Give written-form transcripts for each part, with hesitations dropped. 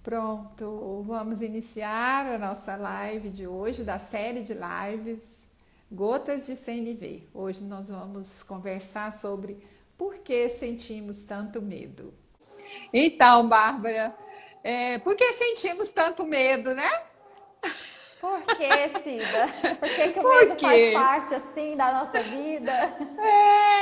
Pronto, vamos iniciar a nossa live de hoje, da série de lives Gotas de CNV. Hoje nós vamos conversar sobre por que sentimos tanto medo. Então, Bárbara, por que sentimos tanto medo, né? Por que, Cida? Por que que o Por medo faz quê? parte assim da nossa vida?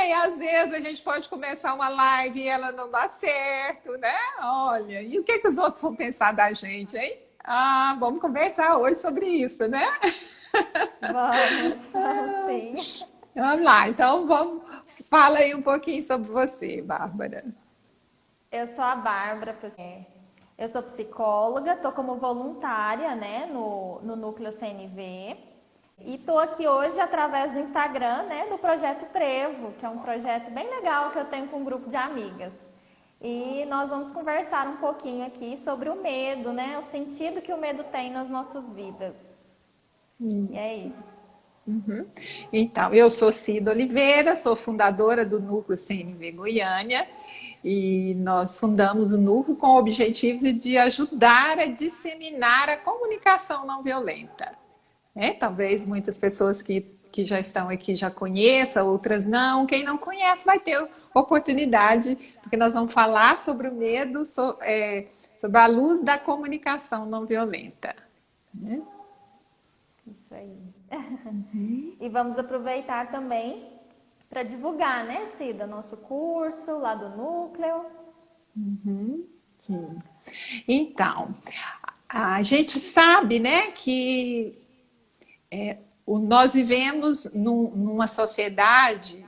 E às vezes a gente pode começar uma live e ela não dá certo, né? Olha, e o que que os outros vão pensar da gente, hein? Ah, vamos conversar hoje sobre isso, né? Vamos sim. Vamos lá, então fala aí um pouquinho sobre você, Bárbara. Eu sou a Bárbara, eu sou psicóloga, estou como voluntária, né, no Núcleo CNV. E estou aqui hoje através do Instagram, né, do Projeto Trevo, que é um projeto bem legal que eu tenho com um grupo de amigas. E nós vamos conversar um pouquinho aqui sobre o medo, né, o sentido que o medo tem nas nossas vidas. E é Isso. isso. Então, eu sou Cida Oliveira, sou fundadora do Núcleo CNV Goiânia e nós fundamos o núcleo com o objetivo de ajudar a disseminar a comunicação não violenta. Talvez muitas pessoas que já estão aqui já conheçam, outras não. Quem não conhece vai ter oportunidade, porque nós vamos falar sobre o medo, sobre a luz da comunicação não violenta. Né? Isso aí. E vamos aproveitar também para divulgar, né, Cida, nosso curso lá do núcleo. Sim. Então, a gente sabe, né, que nós vivemos numa sociedade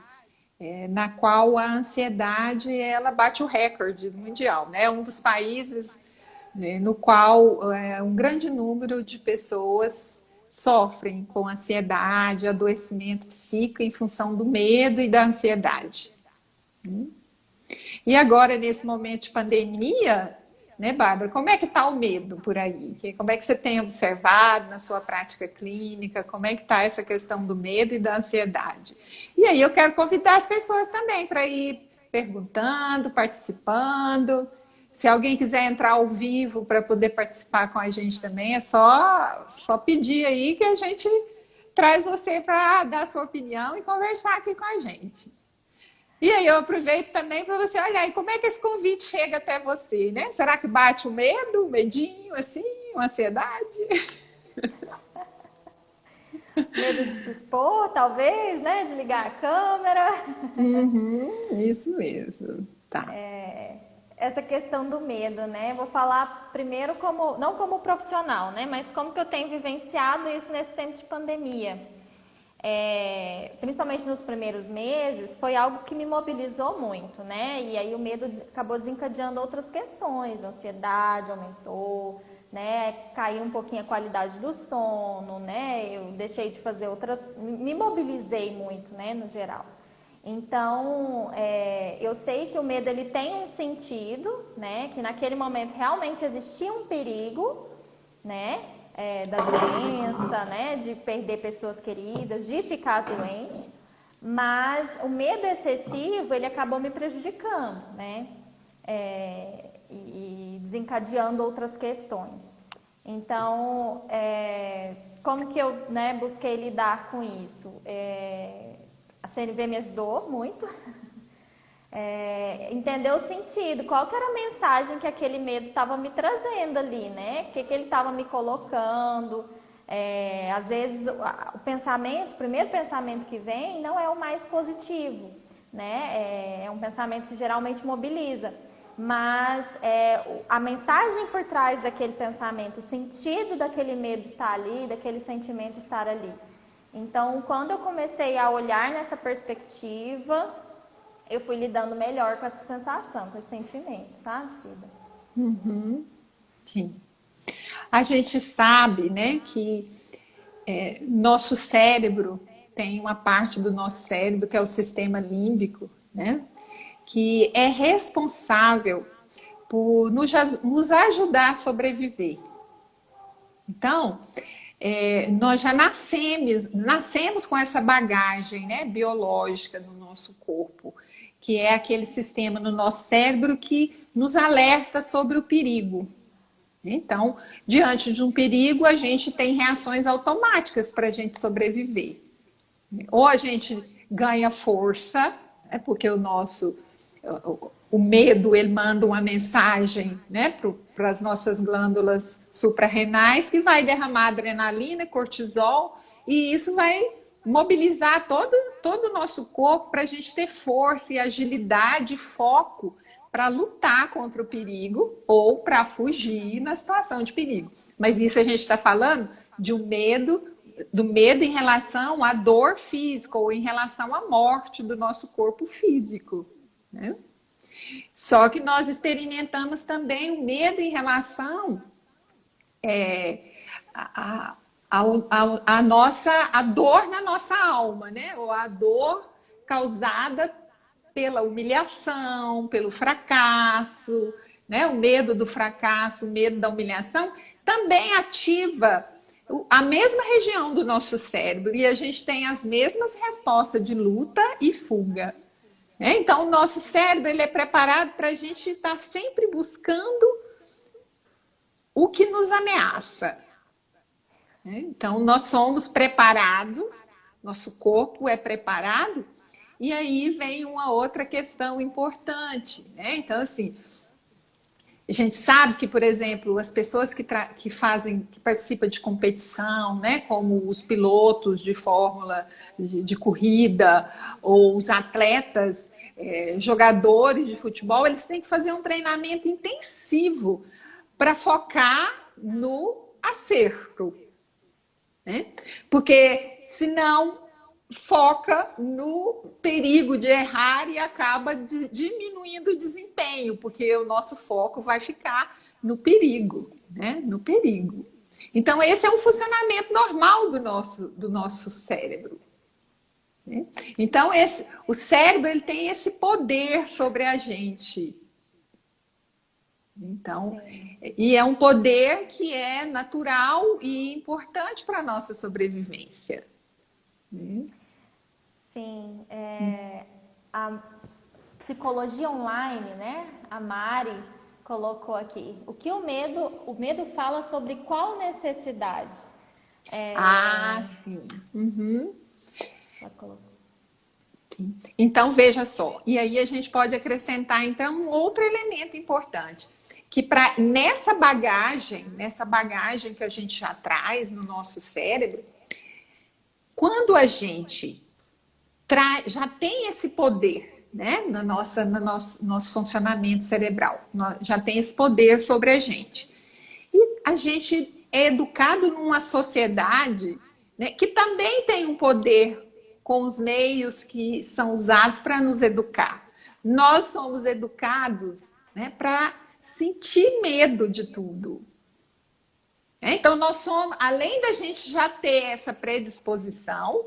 na qual a ansiedade ela bate o recorde mundial, né? Um dos países, né, no qual um grande número de pessoas sofrem com ansiedade, adoecimento psíquico em função do medo e da ansiedade. E agora, nesse momento de pandemia, né, Bárbara, como é que está o medo por aí? Como é que você tem observado na sua prática clínica? Como é que está essa questão do medo e da ansiedade? E aí eu quero convidar as pessoas também para ir perguntando, participando. Se alguém quiser entrar ao vivo para poder participar com a gente também, é só pedir aí que a gente traz você para dar a sua opinião e conversar aqui com a gente. E aí eu aproveito também para você olhar aí como é que esse convite chega até você, né? Será que bate o medo, o medinho, assim, uma ansiedade? Medo de se expor, talvez, né, de ligar a câmera. Isso mesmo. Tá. Essa questão do medo, né? Vou falar primeiro como, não como profissional, né, mas como que eu tenho vivenciado isso nesse tempo de pandemia. Principalmente nos primeiros meses, foi algo que me mobilizou muito, né? E aí o medo acabou desencadeando outras questões, a ansiedade aumentou, né? Caiu um pouquinho a qualidade do sono, né? Eu deixei de fazer outras, me mobilizei muito, né? No geral. Então, eu sei que o medo ele tem um sentido, né? Que naquele momento realmente existia um perigo, né? Da doença, né? De perder pessoas queridas, de ficar doente. Mas o medo excessivo ele acabou me prejudicando, né? E desencadeando outras questões. Então, como que eu, né, busquei lidar com isso? A CNV me ajudou muito. Entender o sentido, qual que era a mensagem que aquele medo estava me trazendo ali, né? O que ele estava me colocando. Às vezes o pensamento, o primeiro pensamento que vem não é o mais positivo, né? É um pensamento que geralmente mobiliza. Mas a mensagem por trás daquele pensamento, o sentido daquele medo estar ali, daquele sentimento estar ali. Então, quando eu comecei a olhar nessa perspectiva, eu fui lidando melhor com essa sensação, com esse sentimento, sabe, Cida? Sim. A gente sabe, né, que nosso cérebro tem uma parte do nosso cérebro que é o sistema límbico, né, que é responsável por nos ajudar a sobreviver. Então, nós já nascemos com essa bagagem, né, biológica no nosso corpo, que é aquele sistema no nosso cérebro que nos alerta sobre o perigo. Então, diante de um perigo, a gente tem reações automáticas para a gente sobreviver. Ou a gente ganha força, porque o medo, ele manda uma mensagem, né, para as nossas glândulas suprarrenais, que vai derramar adrenalina, cortisol, e isso vai mobilizar todo o nosso corpo para a gente ter força e agilidade, foco para lutar contra o perigo ou para fugir na situação de perigo. Mas isso a gente está falando de um medo, do medo em relação à dor física ou em relação à morte do nosso corpo físico, né? Só que nós experimentamos também o medo em relação a dor na nossa alma, né? Ou a dor causada pela humilhação, pelo fracasso, né? O medo do fracasso, o medo da humilhação, também ativa a mesma região do nosso cérebro e a gente tem as mesmas respostas de luta e fuga. Então, o nosso cérebro, ele é preparado para a gente estar sempre buscando o que nos ameaça. Então, nós somos preparados, nosso corpo é preparado, e aí vem uma outra questão importante, né? Então, assim, a gente sabe que, por exemplo, as pessoas que participam de competição, né, como os pilotos de fórmula, de corrida, ou os atletas, jogadores de futebol, eles têm que fazer um treinamento intensivo para focar no acerto, né? Porque senão foca no perigo de errar e acaba diminuindo o desempenho, porque o nosso foco vai ficar no perigo, né? No perigo. Então, esse é um funcionamento normal do nosso cérebro, né? Então, o cérebro, ele tem esse poder sobre a gente. Então, e é um poder que é natural e importante para a nossa sobrevivência. Sim, a psicologia online, né? A Mari colocou aqui. O que o medo fala sobre qual necessidade? Sim. Uhum. Então, veja só. E aí a gente pode acrescentar, então, um outro elemento importante. Que nessa bagagem que a gente já traz no nosso cérebro, quando a gente já tem esse poder, né, no nosso funcionamento cerebral, já tem esse poder sobre a gente. E a gente é educado numa sociedade, né, que também tem um poder com os meios que são usados para nos educar. Nós somos educados, né, para sentir medo de tudo. Então, nós somos, além da gente já ter essa predisposição,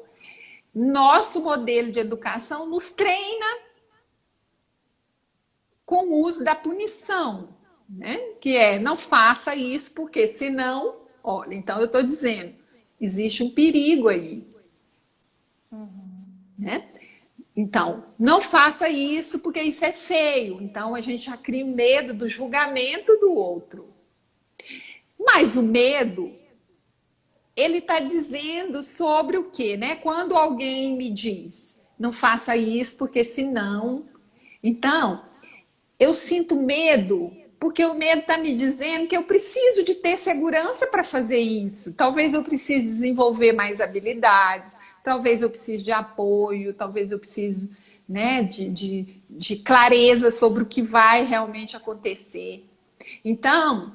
nosso modelo de educação nos treina com o uso da punição, né? Que não faça isso, porque senão, olha, então eu estou dizendo, existe um perigo aí. Né? Então, não faça isso, porque isso é feio. Então, a gente já cria um medo do julgamento do outro. Mas o medo, ele está dizendo sobre o quê, né? Quando alguém me diz, não faça isso, porque senão... Então, eu sinto medo, porque o medo está me dizendo que eu preciso de ter segurança para fazer isso. Talvez eu precise desenvolver mais habilidades, talvez eu precise de apoio, talvez eu precise, né, de clareza sobre o que vai realmente acontecer. Então,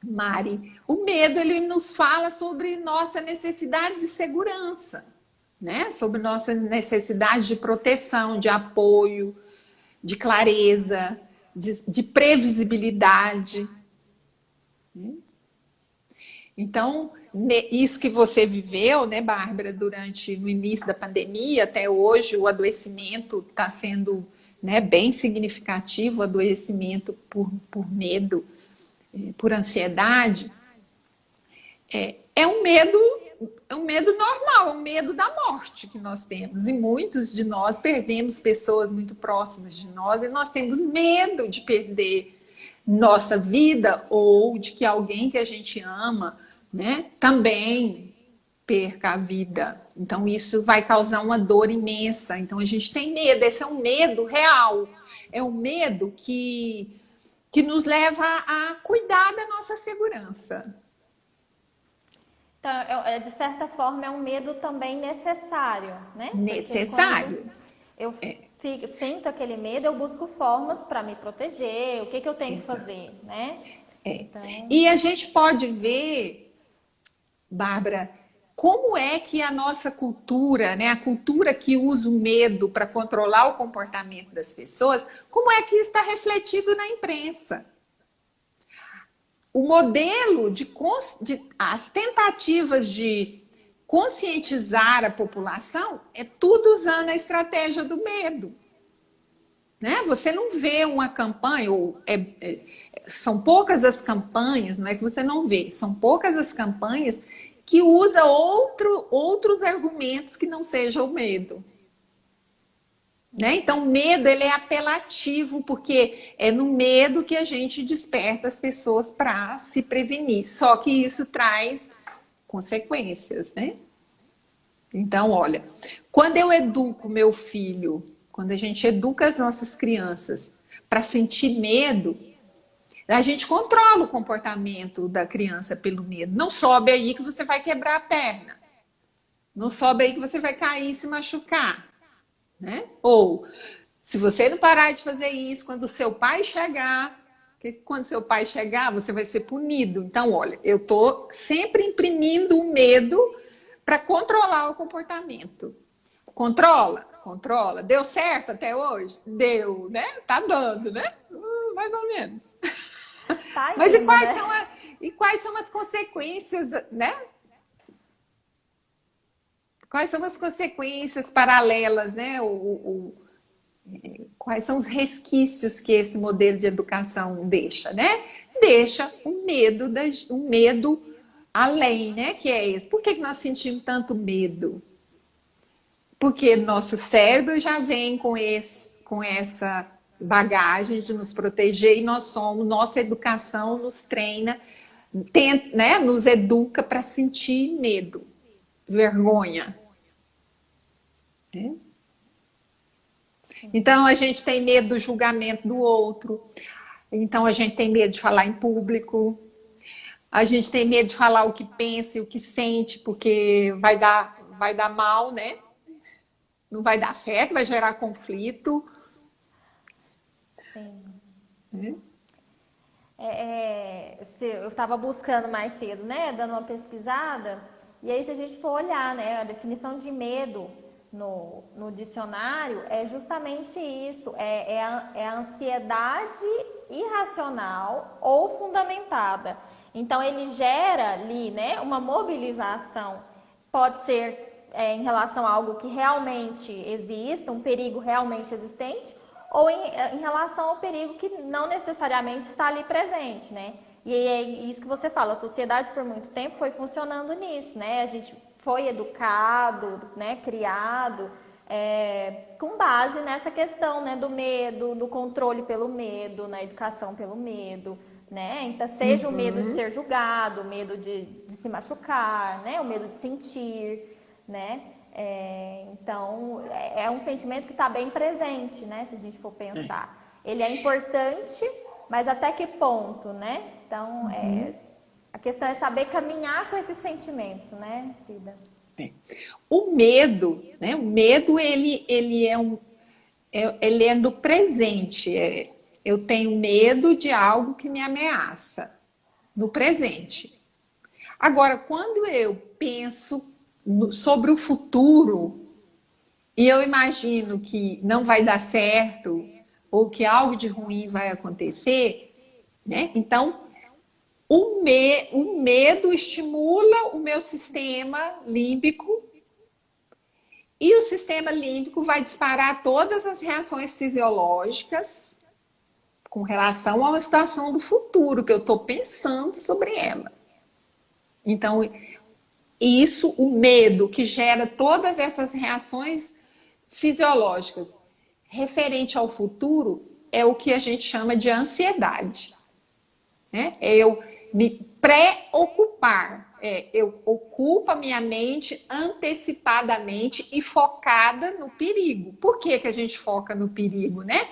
Mari, o medo, ele nos fala sobre nossa necessidade de segurança, né? Sobre nossa necessidade de proteção, de apoio, de clareza, de previsibilidade. Então, isso que você viveu, né, Bárbara, no início da pandemia até hoje, o adoecimento está sendo, né, bem significativo, o adoecimento por medo, por ansiedade, é um medo normal, é um medo da morte que nós temos. E muitos de nós perdemos pessoas muito próximas de nós e nós temos medo de perder, nossa vida ou de que alguém que a gente ama, né, também perca a vida. Então isso vai causar uma dor imensa. Então a gente tem medo, esse é um medo real. É um medo que nos leva a cuidar da nossa segurança. Então, de certa forma, é um medo também necessário, né? Porque Necessário. quando eu sinto aquele medo, eu busco formas para me proteger, o que que eu tenho que fazer, né? Então, E a gente pode ver, Bárbara, como é que a nossa cultura, né, a cultura que usa o medo para controlar o comportamento das pessoas, como é que está refletido na imprensa? O modelo as tentativas de conscientizar a população é tudo usando a estratégia do medo. Né? Você não vê uma campanha, são poucas as campanhas, não é que você não vê, são poucas as campanhas que usa outros argumentos que não seja o medo. Né? Então, o medo ele é apelativo, porque é no medo que a gente desperta as pessoas para se prevenir. Só que isso traz consequências, né? Então, olha, quando eu educo meu filho, quando a gente educa as nossas crianças para sentir medo, a gente controla o comportamento da criança pelo medo. Não sobe aí que você vai quebrar a perna. Não sobe aí que você vai cair e se machucar. Né? Ou, se você não parar de fazer isso, quando o seu pai chegar, que quando seu pai chegar, você vai ser punido. Então, olha, eu estou sempre imprimindo o medo para controlar o comportamento. Controla? Controla. Deu certo até hoje? Deu, né? Tá dando, né? Mais ou menos. tá Mas indo, né? e quais são as consequências, né? Quais são as consequências paralelas, né? Quais são os resquícios que esse modelo de educação deixa, né? Deixa um medo além, né? Que é esse. Por que nós sentimos tanto medo? Porque nosso cérebro já vem com essa bagagem de nos proteger e nossa educação nos treina, né? Nos educa para sentir medo, vergonha. Né? Então a gente tem medo do julgamento do outro, então a gente tem medo de falar em público, a gente tem medo de falar o que pensa e o que sente, porque vai dar mal, né? Não vai dar certo, vai gerar conflito. Sim. Né? Eu estava buscando mais cedo, né? Dando uma pesquisada. E aí, se a gente for olhar, né? A definição de medo no dicionário é justamente isso. É a ansiedade irracional ou fundamentada. Então, ele gera ali, né? Uma mobilização. Pode ser em relação a algo que realmente existe, um perigo realmente existente, ou em relação ao perigo que não necessariamente está ali presente, né? E é isso que você fala, a sociedade por muito tempo foi funcionando nisso, né? A gente foi educado, né, criado com base nessa questão, né, do medo, do controle pelo medo, na educação pelo medo, né? Então, seja o medo de ser julgado, o medo de se machucar, né? O medo de sentir, né? Então, é um sentimento que está bem presente, né? Se a gente for pensar. Ele é importante, mas até que ponto, né? Então, a questão é saber caminhar com esse sentimento, né, Cida? O medo, né? O medo, ele é do presente. Eu tenho medo de algo que me ameaça, no presente. Agora, quando eu penso sobre o futuro e eu imagino que não vai dar certo ou que algo de ruim vai acontecer, né? Então, o medo estimula o meu sistema límbico e o sistema límbico vai disparar todas as reações fisiológicas com relação a uma situação do futuro que eu estou pensando sobre ela. Então, o medo que gera todas essas reações fisiológicas referente ao futuro é o que a gente chama de ansiedade. né? É eu me preocupar. Eu ocupo a minha mente antecipadamente e focada no perigo. Por que que a gente foca no perigo, né?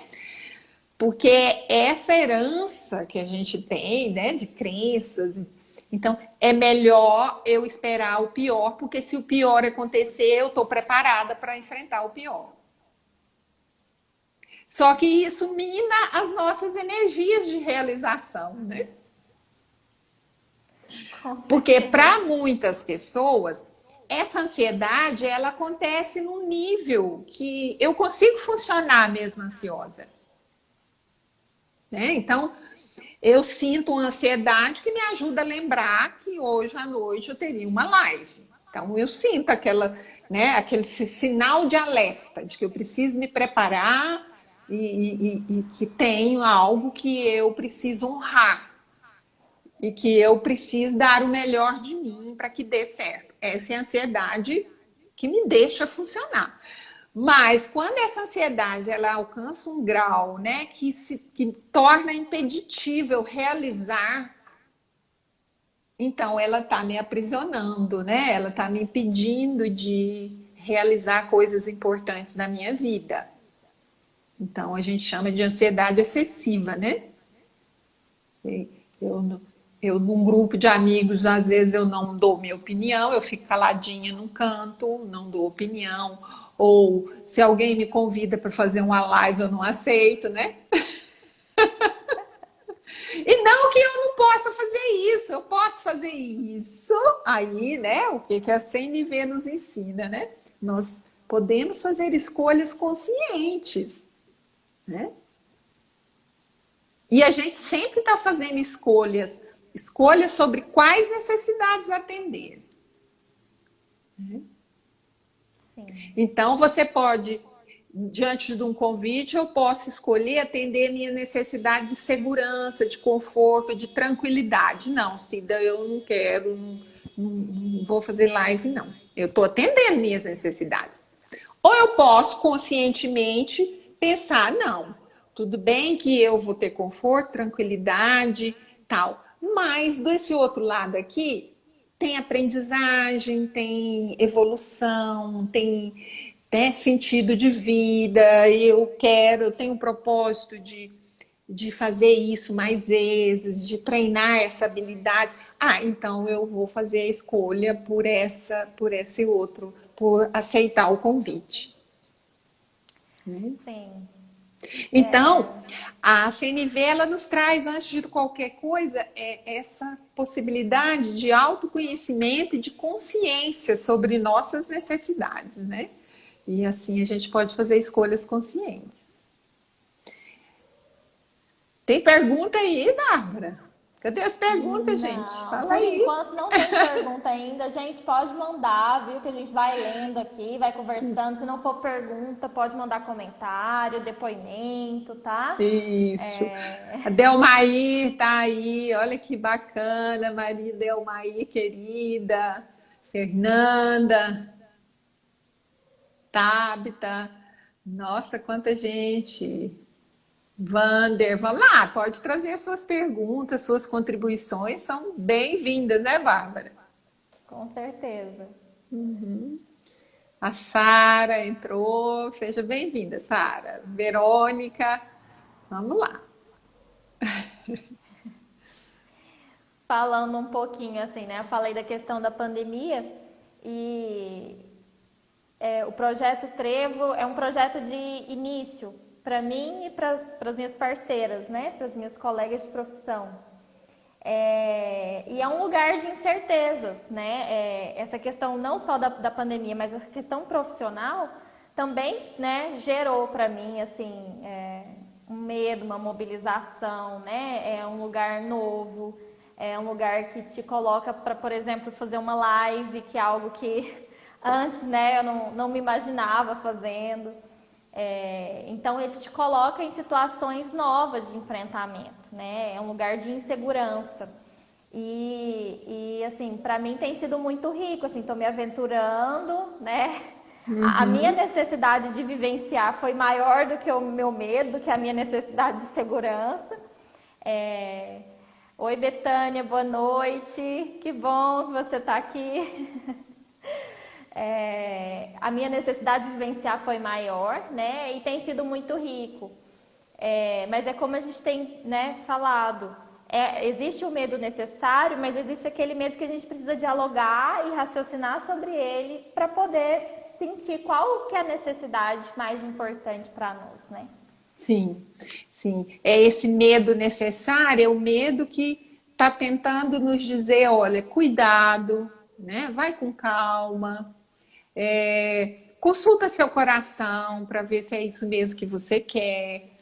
Porque essa herança que a gente tem, né, de crenças. Então, é melhor eu esperar o pior, porque se o pior acontecer, eu estou preparada para enfrentar o pior. Só que isso mina as nossas energias de realização, né? Com Porque certeza. para muitas pessoas, essa ansiedade, ela acontece num nível que eu consigo funcionar mesmo ansiosa, né? Então, eu sinto uma ansiedade que me ajuda a lembrar que hoje à noite eu teria uma live. Então, eu sinto aquela, né, aquele sinal de alerta de que eu preciso me preparar e que tenho algo que eu preciso honrar e que eu preciso dar o melhor de mim para que dê certo. Essa é a ansiedade que me deixa funcionar. Mas quando essa ansiedade ela alcança um grau, né, que torna impeditível realizar, então ela está me aprisionando, né? Ela está me impedindo de realizar coisas importantes na minha vida. Então a gente chama de ansiedade excessiva, né? Eu, eu num grupo de amigos, às vezes eu não dou minha opinião, eu fico caladinha num canto, não dou opinião. Ou se alguém me convida para fazer uma live, eu não aceito, né? E não que eu não possa fazer isso, eu posso fazer isso. Aí, né, o que a CNV nos ensina, né? Nós podemos fazer escolhas conscientes, né? E a gente sempre está fazendo escolhas, escolhas sobre quais necessidades atender. Sim. Então, você pode, diante de um convite, eu posso escolher atender minha necessidade de segurança, de conforto, de tranquilidade. Não, Cida, eu não quero, não vou fazer live, não. Eu estou atendendo minhas necessidades. Ou eu posso conscientemente pensar, não, tudo bem que eu vou ter conforto, tranquilidade, tal, mas desse outro lado aqui tem aprendizagem, tem evolução, tem sentido de vida, eu tenho um propósito de fazer isso mais vezes, de treinar essa habilidade. Ah, então eu vou fazer a escolha por esse outro, por aceitar o convite. Né? Sim. Então, a CNV ela nos traz, antes de qualquer coisa, essa possibilidade de autoconhecimento e de consciência sobre nossas necessidades, né? E assim a gente pode fazer escolhas conscientes. Tem pergunta aí, Bárbara? Cadê as perguntas, gente? Não, Fala por aí. enquanto não tem pergunta ainda. A gente pode mandar, viu? Que a gente vai lendo aqui, vai conversando. Se não for pergunta, pode mandar comentário, depoimento, tá? Isso. É... A Delmair tá aí, olha que bacana, Maria Delmair, querida. Fernanda, Tabita, nossa, quanta gente. Vander, vamos lá, pode trazer as suas perguntas, suas contribuições, são bem-vindas, né, Bárbara? Com certeza. A Sara entrou, seja bem-vinda, Sara. Verônica, vamos lá. Falando um pouquinho assim, né? Eu falei da questão da pandemia e o projeto Trevo é um projeto de início para mim e para as minhas parceiras, né? Para as minhas colegas de profissão. E é um lugar de incertezas, né? Essa questão não só da pandemia, mas a questão profissional também, né, gerou para mim assim um medo, uma mobilização, né? É um lugar novo, é um lugar que te coloca para, por exemplo, fazer uma live, que é algo que antes, né, eu não me imaginava fazendo. Então ele te coloca em situações novas de enfrentamento, né? É um lugar de insegurança. E assim, para mim tem sido muito rico, assim, tô me aventurando, né? A minha necessidade de vivenciar foi maior do que o meu medo, do que a minha necessidade de segurança. É, Oi, Betânia, boa noite. Que bom que você está aqui. A minha necessidade de vivenciar foi maior, né? E tem sido muito rico. Mas é como a gente tem, né, falado. Existe o medo necessário, mas existe aquele medo que a gente precisa dialogar e raciocinar sobre ele para poder sentir qual que é a necessidade mais importante para nós, né? Sim, sim. É esse medo necessário, é o medo que está tentando nos dizer, olha, cuidado, né? Vai com calma, consulta seu coração para ver se é isso mesmo que você quer.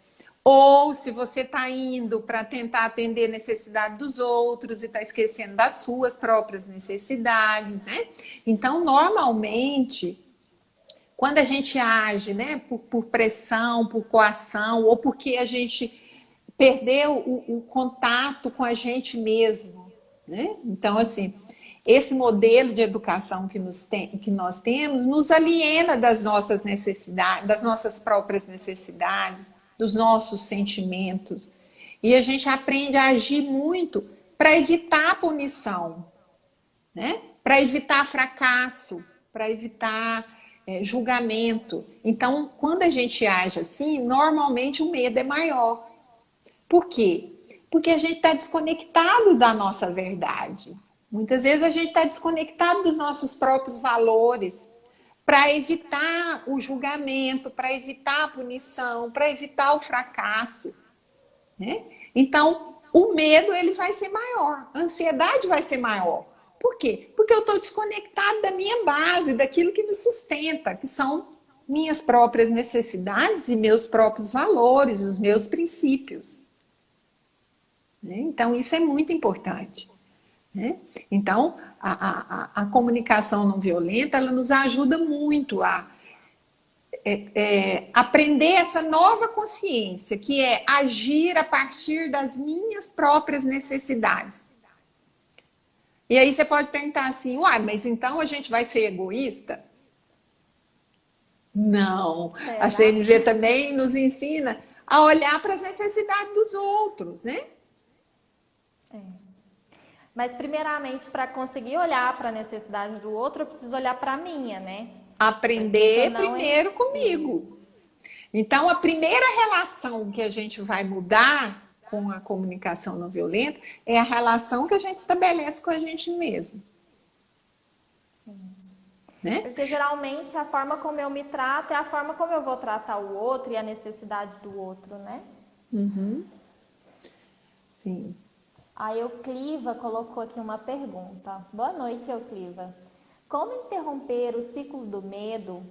Ou se você está indo para tentar atender a necessidade dos outros e está esquecendo das suas próprias necessidades, né? Então, normalmente, quando a gente age, né, por pressão, por coação, ou porque a gente perdeu o contato com a gente mesmo, né? Então, assim, esse modelo de educação que nós temos nos aliena das nossas necessidades, das nossas próprias necessidades, dos nossos sentimentos. E a gente aprende a agir muito para evitar a punição, né? Para evitar fracasso, para evitar julgamento. Então, quando a gente age assim, normalmente o medo é maior. Por quê? Porque a gente está desconectado da nossa verdade. Muitas vezes a gente está desconectado dos nossos próprios valores para evitar o julgamento, para evitar a punição, para evitar o fracasso, né? Então, o medo ele vai ser maior, a ansiedade vai ser maior. Por quê? Porque eu estou desconectado da minha base, daquilo que me sustenta, que são minhas próprias necessidades e meus próprios valores, os meus princípios. Né? Então, isso é muito importante. Né? Então, a comunicação não violenta, ela nos ajuda muito a aprender essa nova consciência, que é agir a partir das minhas próprias necessidades. E aí você pode perguntar assim, uai, mas então a gente vai ser egoísta? Não. A Será? CNV também nos ensina a olhar para as necessidades dos outros, né? Mas primeiramente, para conseguir olhar para a necessidade do outro, eu preciso olhar para a minha, né? Aprender primeiro comigo. Isso. Então, a primeira relação que a gente vai mudar com a comunicação não violenta é a relação que a gente estabelece com a gente mesmo. Sim. Né? Porque geralmente a forma como eu me trato é a forma como eu vou tratar o outro e a necessidade do outro, né? Uhum. Sim. A Eucliva colocou aqui uma pergunta. Boa noite, Eucliva. Como interromper o ciclo do medo,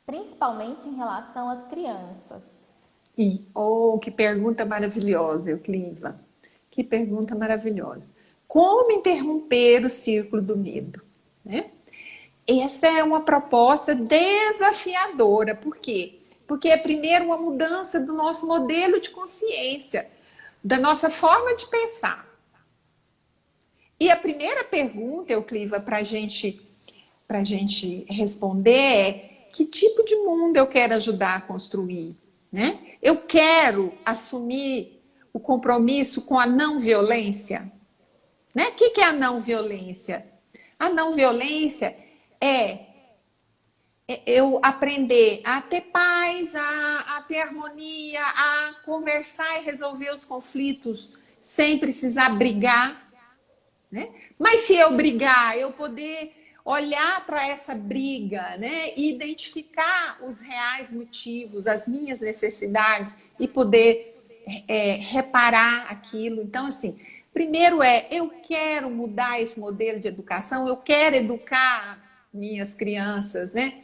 principalmente em relação às crianças? Que pergunta maravilhosa, Eucliva. Que pergunta maravilhosa. Como interromper o círculo do medo? Né? Essa é uma proposta desafiadora. Por quê? Porque é primeiro uma mudança do nosso modelo de consciência, da nossa forma de pensar. E a primeira pergunta, Eucliva, para a gente responder é: que tipo de mundo eu quero ajudar a construir? Né? Eu quero assumir o compromisso com a não violência? Né? O que é a não violência? A não violência é eu aprender a ter paz, a ter harmonia, a conversar e resolver os conflitos sem precisar brigar. Né? Mas se eu brigar, eu poder olhar para essa briga, né, e identificar os reais motivos, as minhas necessidades e poder reparar aquilo. Então, assim, primeiro eu quero mudar esse modelo de educação, eu quero educar minhas crianças, né,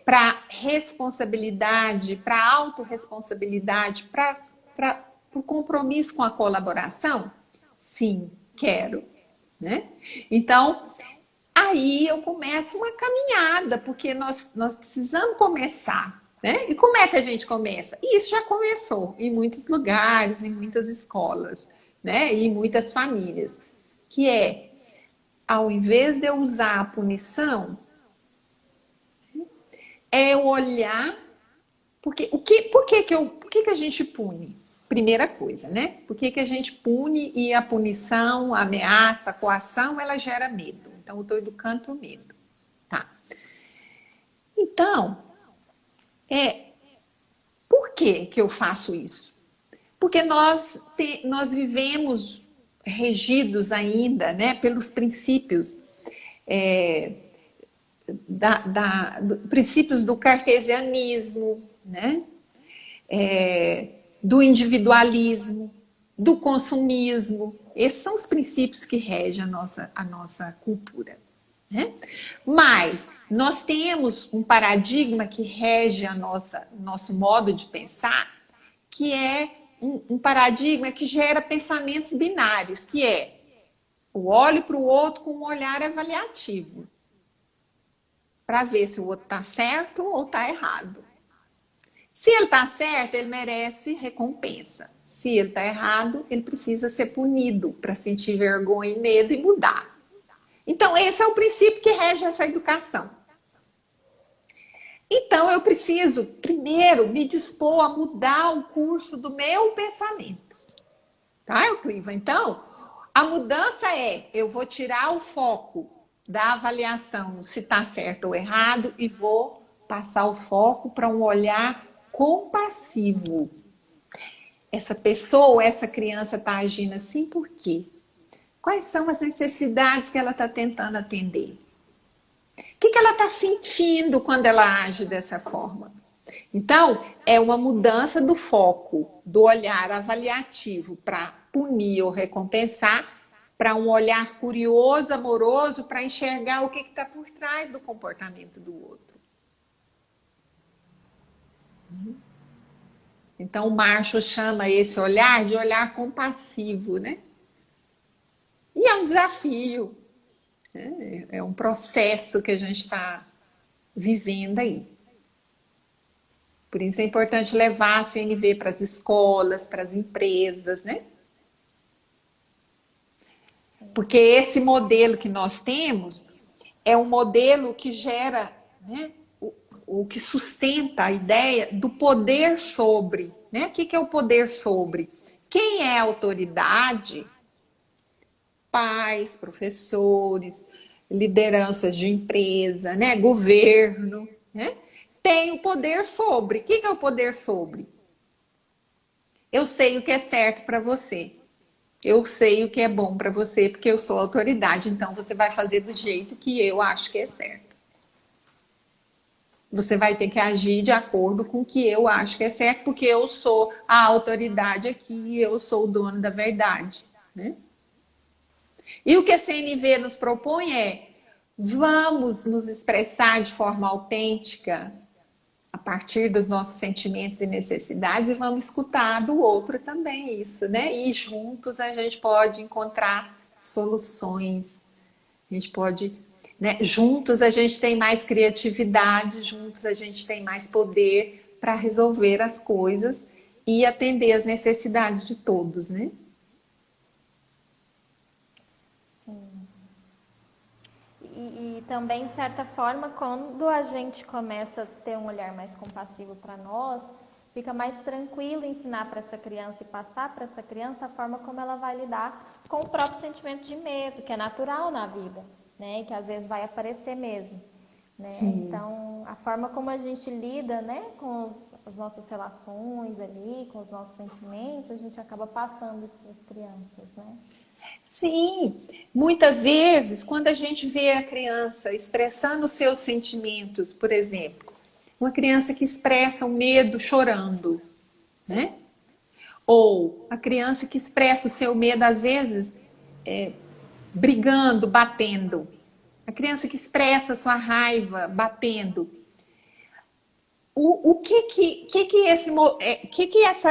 para responsabilidade, para autorresponsabilidade, para o compromisso com a colaboração? Sim, quero. Né? Então, aí eu começo uma caminhada, porque nós precisamos começar. Né? E como é que a gente começa? E isso já começou em muitos lugares, em muitas escolas, né? E em muitas famílias. Que é, ao invés de eu usar a punição, é eu olhar... por que a gente pune? primeira coisa, né? Por que que a gente pune e a punição, a ameaça, a coação, ela gera medo. Então, eu estou educando para o medo. Tá. Então, por que que eu faço isso? Porque nós vivemos regidos ainda, né, pelos princípios, princípios do cartesianismo, né, do individualismo, do consumismo. Esses são os princípios que regem a nossa cultura. Né? Mas nós temos um paradigma que rege nosso modo de pensar, que é um paradigma que gera pensamentos binários, que é eu olho para o outro com um olhar avaliativo, para ver se o outro está certo ou está errado. Se ele está certo, ele merece recompensa. Se ele está errado, ele precisa ser punido para sentir vergonha e medo e mudar. Então, esse é o princípio que rege essa educação. Então, eu preciso, primeiro, me dispor a mudar o curso do meu pensamento. Tá, Eucliva? Então, a mudança eu vou tirar o foco da avaliação se está certo ou errado e vou passar o foco para um olhar compassivo. Essa pessoa, essa criança está agindo assim por quê? Quais são as necessidades que ela está tentando atender? O que ela está sentindo quando ela age dessa forma? Então, é uma mudança do foco, do olhar avaliativo para punir ou recompensar, para um olhar curioso, amoroso, para enxergar o que está por trás do comportamento do outro. Então, o Marshall chama esse olhar de olhar compassivo, né? E é um desafio, né? É um processo que a gente está vivendo aí. Por isso é importante levar a CNV para as escolas, para as empresas, né? Porque esse modelo que nós temos é um modelo que gera, né, o que sustenta a ideia do poder sobre, né? O que é o poder sobre? Quem é a autoridade? Pais, professores, lideranças de empresa, né? Governo, né? Tem o poder sobre. O que é o poder sobre? Eu sei o que é certo para você. Eu sei o que é bom para você, porque eu sou autoridade, então você vai fazer do jeito que eu acho que é certo. Você vai ter que agir de acordo com o que eu acho que é certo, porque eu sou a autoridade aqui, eu sou o dono da verdade, né? E o que a CNV nos propõe vamos nos expressar de forma autêntica, a partir dos nossos sentimentos e necessidades, e vamos escutar do outro também isso, né? E juntos a gente pode encontrar soluções, a gente pode, né? Juntos a gente tem mais criatividade, juntos a gente tem mais poder para resolver as coisas e atender as necessidades de todos, né? E também, de certa forma, quando a gente começa a ter um olhar mais compassivo para nós, fica mais tranquilo ensinar para essa criança e passar para essa criança a forma como ela vai lidar com o próprio sentimento de medo, que é natural na vida, né? E que às vezes vai aparecer mesmo, né? Então, a forma como a gente lida, né, com as nossas relações ali, com os nossos sentimentos, a gente acaba passando isso para as crianças, né? Sim, muitas vezes, quando a gente vê a criança expressando os seus sentimentos, por exemplo, uma criança que expressa o medo chorando, né? Ou a criança que expressa o seu medo, às vezes, brigando, batendo. A criança que expressa a sua raiva, batendo. O que essa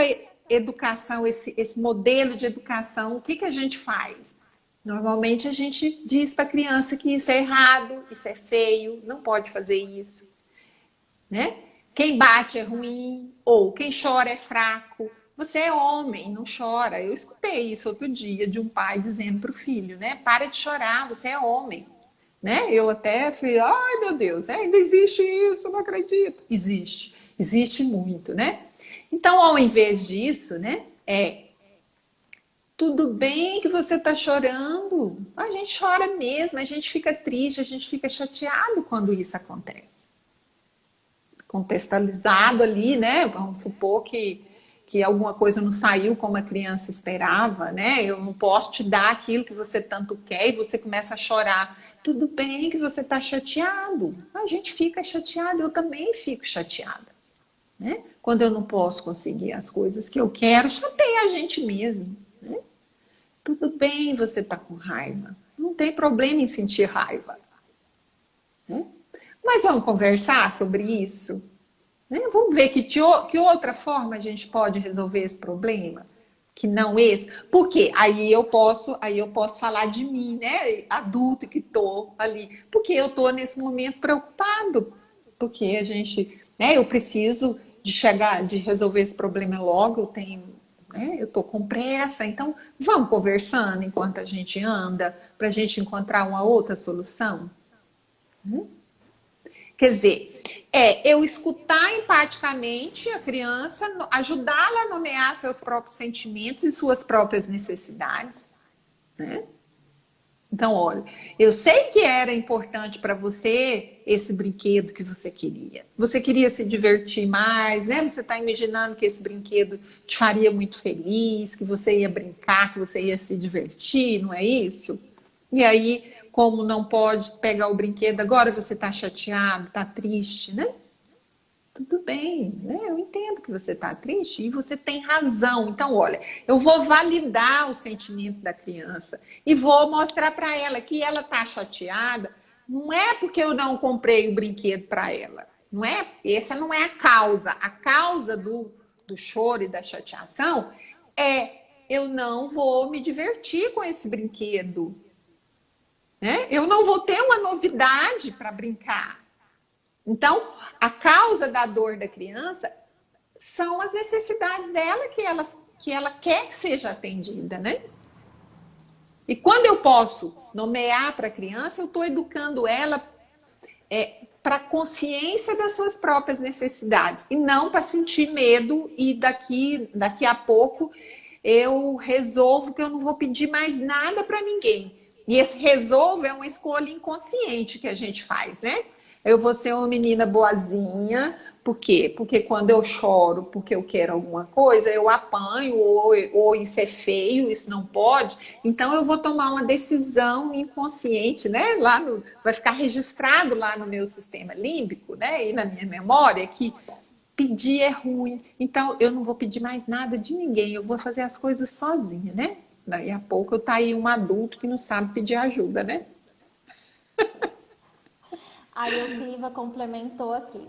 educação, esse modelo de educação, o que a gente faz? Normalmente a gente diz para a criança que isso é errado, isso é feio, não pode fazer isso, né? Quem bate é ruim, ou quem chora é fraco. Você é homem, não chora. Eu escutei isso outro dia de um pai dizendo para o filho, né? Para de chorar, você é homem. Né? Eu até falei, ai meu Deus, ainda existe isso, não acredito. Existe muito, né? Então, ao invés disso, né, É, tudo bem que você está chorando. A gente chora mesmo, a gente fica triste, a gente fica chateado quando isso acontece. Contextualizado ali, né? Vamos supor que alguma coisa não saiu como a criança esperava, né? Eu não posso te dar aquilo que você tanto quer e você começa a chorar. Tudo bem que você está chateado. A gente fica chateado, eu também fico chateada, né? Quando eu não posso conseguir as coisas que eu quero, chateia a gente mesmo, né? Tudo bem você tá com raiva. Não tem problema em sentir raiva, né? Mas vamos conversar sobre isso, né? Vamos ver que outra forma a gente pode resolver esse problema, que não esse. Porque aí eu posso falar de mim, né? Adulto que tô ali, porque eu tô nesse momento preocupado, porque a gente, né? Eu preciso de resolver esse problema logo. Eu tenho, né? Eu tô com pressa, então vamos conversando enquanto a gente anda, para a gente encontrar uma outra solução. Quer dizer, eu escutar empaticamente a criança, ajudá-la a nomear seus próprios sentimentos e suas próprias necessidades, né? Então, olha, eu sei que era importante para você esse brinquedo que você queria. Você queria se divertir mais, né? Você está imaginando que esse brinquedo te faria muito feliz, que você ia brincar, que você ia se divertir, não é isso? E aí, como não pode pegar o brinquedo agora, você está chateado, está triste, né? Tudo bem, né? Eu entendo que você está triste e você tem razão. Então, olha, eu vou validar o sentimento da criança e vou mostrar para ela que ela está chateada. Não é porque eu não comprei o brinquedo para ela. Não é? Essa não é a causa. A causa do choro e da chateação é eu não vou me divertir com esse brinquedo, né? Eu não vou ter uma novidade para brincar. Então, a causa da dor da criança são as necessidades dela que ela quer que seja atendida, né? E quando eu posso nomear para a criança, eu estou educando ela para a consciência das suas próprias necessidades e não para sentir medo e daqui a pouco eu resolvo que eu não vou pedir mais nada para ninguém. E esse resolvo é uma escolha inconsciente que a gente faz, né? Eu vou ser uma menina boazinha. Por quê? Porque quando eu choro porque eu quero alguma coisa, eu apanho, ou isso é feio, isso não pode. Então eu vou tomar uma decisão inconsciente, né? Vai ficar registrado lá no meu sistema límbico, né? E na minha memória que pedir é ruim. Então eu não vou pedir mais nada de ninguém, eu vou fazer as coisas sozinha, né? Daí a pouco eu tá aí um adulto que não sabe pedir ajuda, né? Aí o Cliva complementou aqui.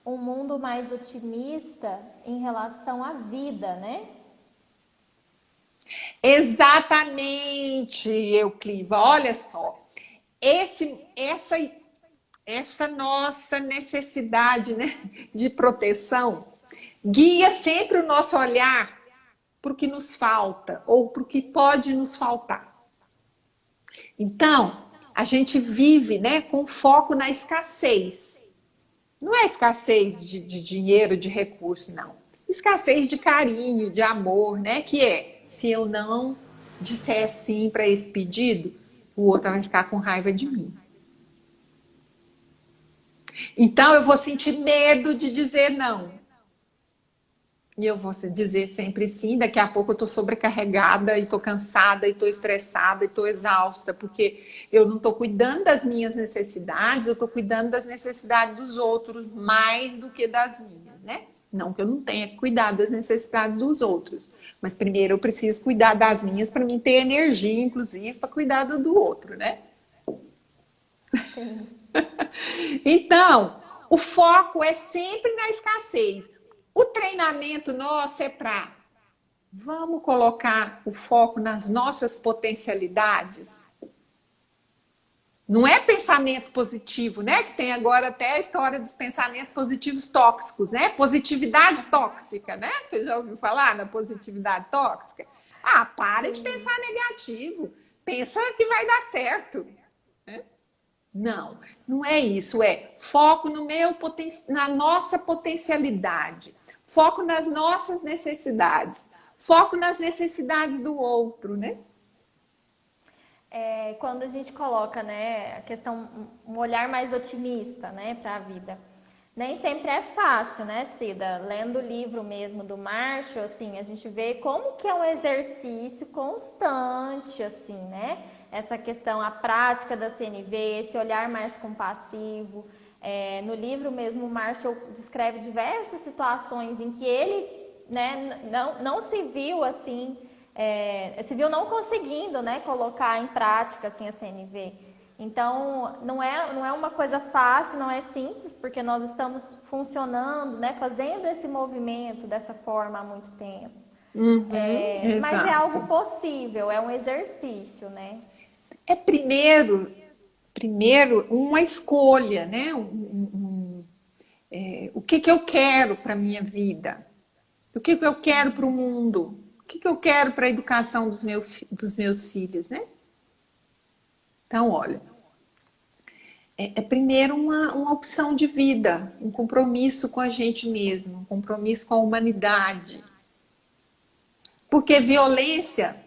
Um mundo mais otimista em relação à vida, né? Exatamente, Eucliva. Olha só, esse, essa, essa nossa necessidade, né, de proteção guia sempre o nosso olhar para o que nos falta ou para o que pode nos faltar. Então, a gente vive, né, com foco na escassez. Não é escassez de dinheiro, de recurso, não. Escassez de carinho, de amor, né? Que se eu não disser sim para esse pedido, o outro vai ficar com raiva de mim. Então eu vou sentir medo de dizer não. E eu vou dizer sempre sim, daqui a pouco eu estou sobrecarregada, e estou cansada, e estou estressada, e estou exausta, porque eu não estou cuidando das minhas necessidades, eu estou cuidando das necessidades dos outros mais do que das minhas, né? Não que eu não tenha que cuidar das necessidades dos outros, mas primeiro eu preciso cuidar das minhas para mim ter energia, inclusive, para cuidar do outro, né? Sim. Então, o foco é sempre na escassez. O treinamento nosso é para vamos colocar o foco nas nossas potencialidades. Não é pensamento positivo, né? Que tem agora até a história dos pensamentos positivos tóxicos, né? Positividade tóxica, né? Você já ouviu falar na positividade tóxica? Ah, para de pensar negativo. Pensa que vai dar certo. Não, não é isso. É foco na nossa potencialidade. Foco nas nossas necessidades. foco nas necessidades do outro, né? Quando a gente coloca, né, a questão, um olhar mais otimista, né, para a vida. Nem sempre é fácil, né, Cida? Lendo o livro mesmo do Marshall, assim, a gente vê como que é um exercício constante, assim, né? Essa questão, a prática da CNV, esse olhar mais compassivo. No livro mesmo, o Marshall descreve diversas situações em que ele, né, não se viu assim, se viu não conseguindo, né, colocar em prática assim, a CNV. Então, não é uma coisa fácil, não é simples, porque nós estamos funcionando, né, fazendo esse movimento dessa forma há muito tempo. Mas é Exato. algo possível, é um exercício, né? É primeiro uma escolha, né? O que que eu quero para a minha vida? O que que eu quero para o mundo? O que que eu quero para a educação dos meus filhos, né? Então, olha, primeiro uma opção de vida, um compromisso com a gente mesmo, um compromisso com a humanidade. Porque violência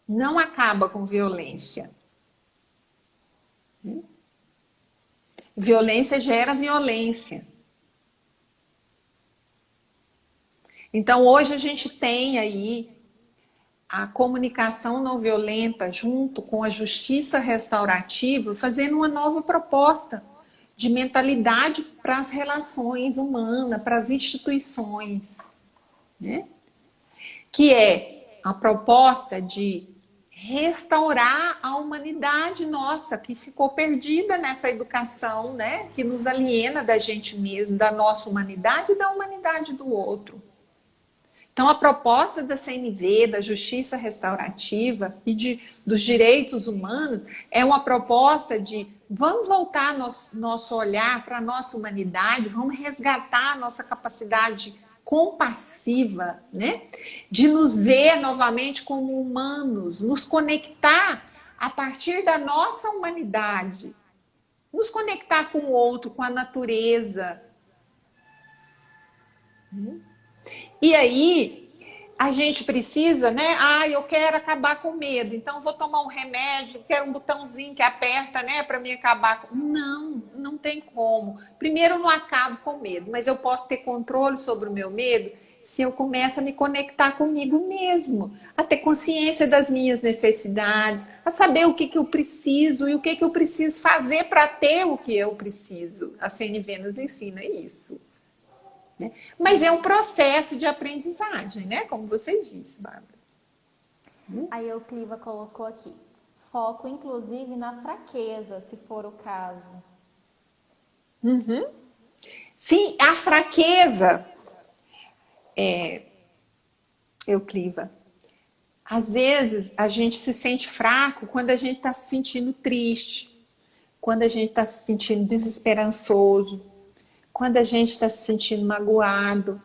não acaba com violência. Violência gera violência. Então, hoje a gente tem aí a comunicação não violenta junto com a justiça restaurativa fazendo uma nova proposta de mentalidade para as relações humanas, para as instituições, né? Que é a proposta de restaurar a humanidade nossa, que ficou perdida nessa educação, né? Que nos aliena da gente mesmo, da nossa humanidade e da humanidade do outro. Então, a proposta da CNV, da justiça restaurativa e dos direitos humanos é uma proposta de vamos voltar nosso olhar para a nossa humanidade, vamos resgatar a nossa capacidade compassiva, né? De nos ver novamente como humanos, nos conectar a partir da nossa humanidade, nos conectar com o outro, com a natureza. E aí, a gente precisa, né? Eu quero acabar com medo, então vou tomar um remédio, quero um botãozinho que aperta, né, para me acabar com... Não tem como. Primeiro, eu não acabo com medo, mas eu posso ter controle sobre o meu medo se eu começo a me conectar comigo mesmo, a ter consciência das minhas necessidades, a saber o que eu preciso e o que eu preciso fazer para ter o que eu preciso. A CNV nos ensina isso. Né? Mas é um processo de aprendizagem, né? Como você disse, Bárbara. A Eucliva colocou aqui, foco inclusive na fraqueza, se for o caso. Sim, a fraqueza, Eucliva. Às vezes a gente se sente fraco quando a gente está se sentindo triste, quando a gente está se sentindo desesperançoso, quando a gente está se sentindo magoado,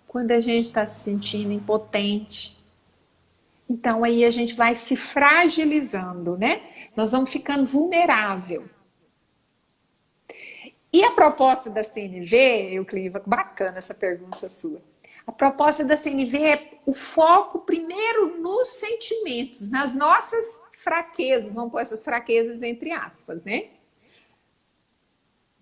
quando a gente está se sentindo impotente. Então aí a gente vai se fragilizando, né? Nós vamos ficando vulnerável. E a proposta da CNV, Eucliva, bacana essa pergunta sua. A proposta da CNV é o foco primeiro nos sentimentos, nas nossas fraquezas, vamos pôr essas fraquezas entre aspas, né?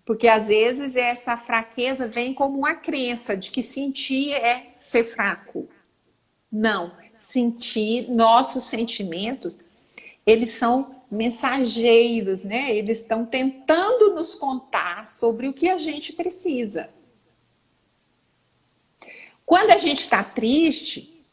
Porque às vezes essa fraqueza vem como uma crença de que sentir é ser fraco. Não, sentir, nossos sentimentos, eles são mensageiros, né? Eles estão tentando nos contar sobre o que a gente precisa. Quando a gente está triste,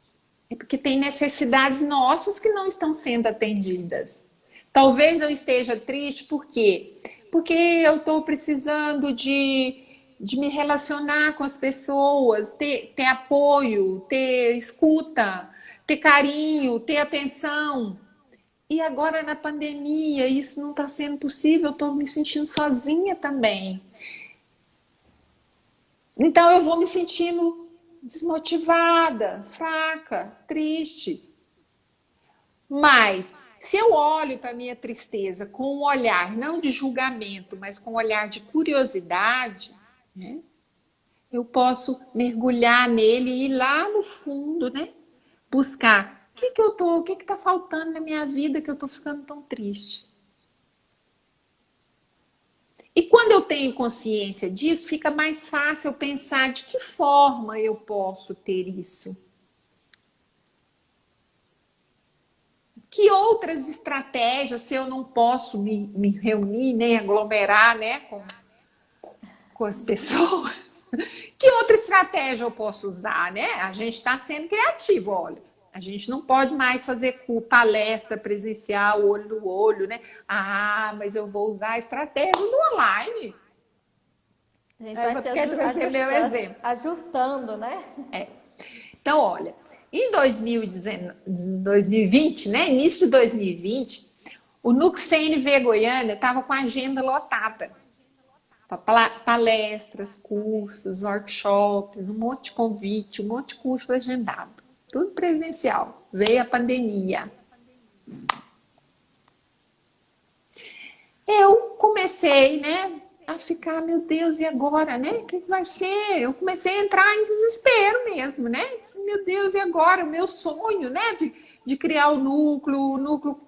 é porque tem necessidades nossas que não estão sendo atendidas. Talvez eu esteja triste por quê? Porque eu estou precisando de me relacionar com as pessoas, ter apoio, ter escuta, ter carinho, ter atenção. E agora na pandemia isso não está sendo possível, eu estou me sentindo sozinha também. Então eu vou me sentindo desmotivada, fraca, triste. Mas se eu olho para a minha tristeza com um olhar não de julgamento, mas com um olhar de curiosidade, né, eu posso mergulhar nele e ir lá no fundo, né? buscar o que tá faltando na minha vida que eu tô ficando tão triste. E quando eu tenho consciência disso, fica mais fácil eu pensar de que forma eu posso ter isso. Que outras estratégias, se eu não posso me reunir, nem aglomerar, né, com as pessoas, que outra estratégia eu posso usar, né? A gente está sendo criativo, olha. A gente não pode mais fazer palestra presencial, olho no olho, né? Ah, mas eu vou usar a estratégia do online. A gente vai Vai ser meu exemplo. ajustando, né? Então, olha, em 2020, né? Início de 2020, o Núcleo CNV Goiânia estava com a agenda lotada. Palestras, cursos, workshops, um monte de convite, um monte de curso agendado. Tudo presencial. Veio a pandemia. Eu comecei, né, a ficar, meu Deus, e agora, né? O que vai ser? Eu comecei a entrar em desespero mesmo, né? Meu Deus, e agora? O meu sonho, né, de criar o núcleo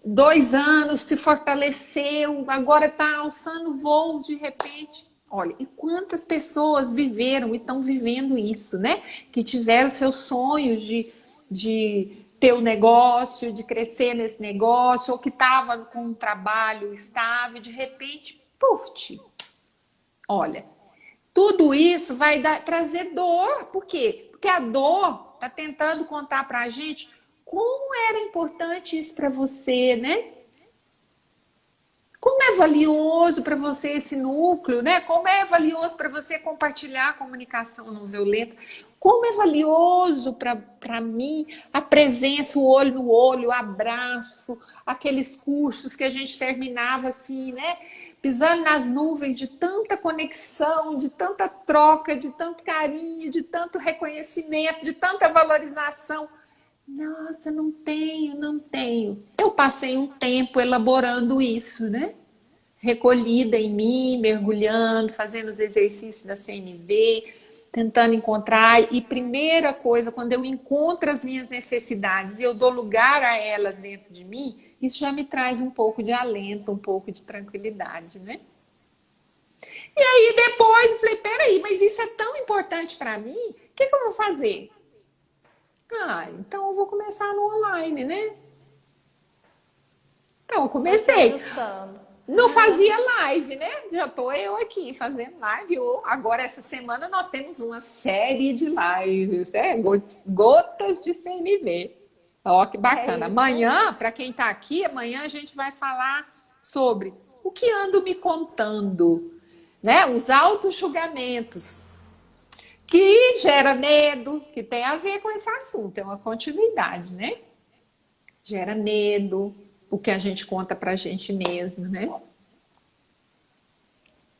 2 anos se fortaleceu, agora está alçando voos de repente. Olha, e quantas pessoas viveram e estão vivendo isso, né? Que tiveram seus sonhos de ter um negócio, de crescer nesse negócio, ou que estava com um trabalho estável, de repente, puf! Olha, tudo isso vai trazer dor. Por quê? Porque a dor está tentando contar para a gente como era importante isso para você, né? Como é valioso para você esse núcleo, né? Como é valioso para você compartilhar a comunicação não violenta? Como é valioso para mim a presença, o olho no olho, o abraço, aqueles cursos que a gente terminava assim, né? Pisando nas nuvens de tanta conexão, de tanta troca, de tanto carinho, de tanto reconhecimento, de tanta valorização. Nossa, não tenho, não tenho. Eu passei um tempo elaborando isso, né? Recolhida em mim, mergulhando, fazendo os exercícios da CNV, tentando encontrar. E primeira coisa, quando eu encontro as minhas necessidades e eu dou lugar a elas dentro de mim, isso já me traz um pouco de alento, um pouco de tranquilidade, né? E aí depois eu falei, peraí, mas isso é tão importante para mim, o que eu vou fazer? Ah, então eu vou começar no online, né? Então eu Foi se comecei. ajustando. Não fazia live, né? Já estou eu aqui fazendo live. Agora, essa semana, nós temos uma série de lives, né? Gotas de CNV. Ó, que É bacana. isso Amanhã, aí. para quem está aqui, amanhã a gente vai falar sobre o que ando me contando, né? Os auto-julgamentos, que gera medo, que tem a ver com esse assunto, é uma continuidade, né? Gera medo, o que a gente conta pra gente mesmo, né?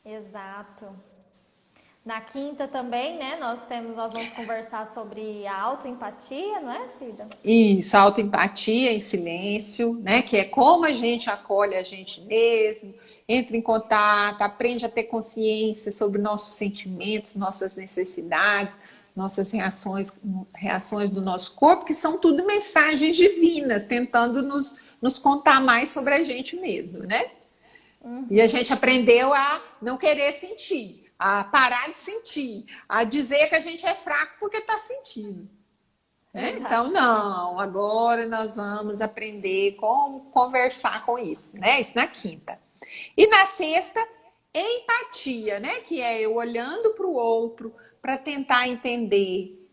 Exato. Na quinta também, né, nós vamos conversar sobre a autoempatia, não é, Cida? Isso, autoempatia em silêncio, né? Que é como a gente acolhe a gente mesmo, entra em contato, aprende a ter consciência sobre nossos sentimentos, nossas necessidades, nossas reações do nosso corpo, que são tudo mensagens divinas, tentando nos contar mais sobre a gente mesmo, né? E a gente aprendeu a não querer sentir, a parar de sentir, a dizer que a gente é fraco porque está sentindo. Né? Então, Exatamente. não, agora nós vamos aprender como conversar com isso, né? Isso na quinta. E na sexta, empatia, né? Que é eu olhando para o outro para tentar entender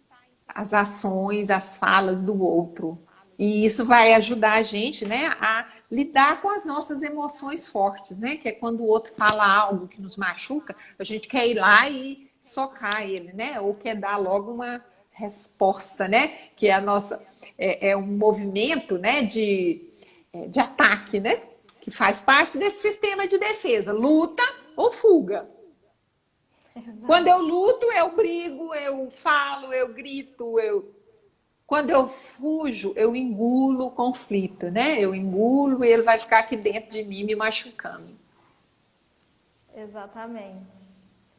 as ações, as falas do outro. E isso vai ajudar a gente, né, a lidar com as nossas emoções fortes, né? Que é quando o outro fala algo que nos machuca, a gente quer ir lá e socar ele, né? Ou quer dar logo uma resposta, né? Que é a nossa é um movimento, né, de ataque, né? Que faz parte desse sistema de defesa, luta ou fuga. Quando eu Exato. luto, eu brigo, eu falo, eu grito, quando eu fujo, eu engulo o conflito, né? Eu engulo e ele vai ficar aqui dentro de mim me machucando, Exatamente.